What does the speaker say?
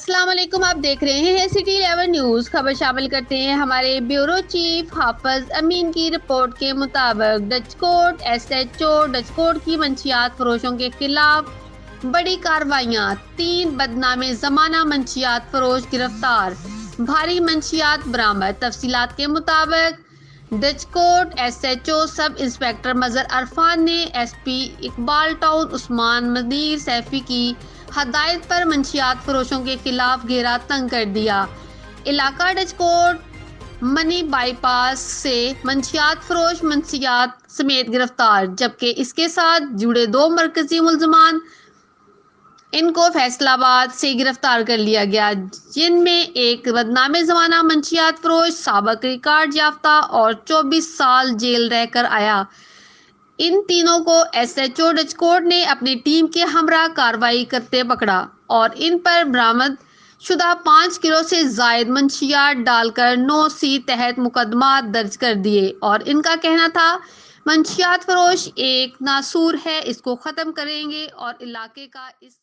अस्सलाम वालेकुम। आप देख रहे हैं सिटी 11 न्यूज। खबर शामिल करते हैं हमारे ब्यूरो चीफ हाफिज अमीन की रिपोर्ट के मुताबिक डचकोट एसएचओ डचकोट की मंशियात फरोशों के खिलाफ बड़ी कार्रवाइयां। 3 बदनामे जमाना मंशियात फरोश गिरफ्तार, भारी मंशियात बरामद। तफसीलात के मुताबिक डचकोट एसएचओ सब इंस्पेक्टर मजहर अरफान ने एसपी इकबाल टाउन उस्मान मदीर सैफी की हदायत पर मंशियात फरोशों के खिलाफ घेरा तंग कर दिया। इलाका डचकोट मनी बाईपास से मंशियात फरोश मंशियात समेत गिरफ्तार, जबकि इसके साथ जुड़े 2 मरकजी मुलजमान इनको फैसलाबाद से गिरफ्तार कर लिया गया, जिनमें एक बदनामे जमाना मंशियात फरोश साबक रिकॉर्ड याफ्ता और 24 साल जेल रहकर आया। इन तीनों को एसएचओ डचकोट ने अपनी टीम के हमरा कार्रवाई करते पकड़ा और इन पर बरामद शुदा 5 किलो से जायद मंशियात डालकर 9C तहत मुकदमा दर्ज कर दिए और इनका कहना था मंशियात फरोश एक नासूर है, इसको खत्म करेंगे और इलाके का इस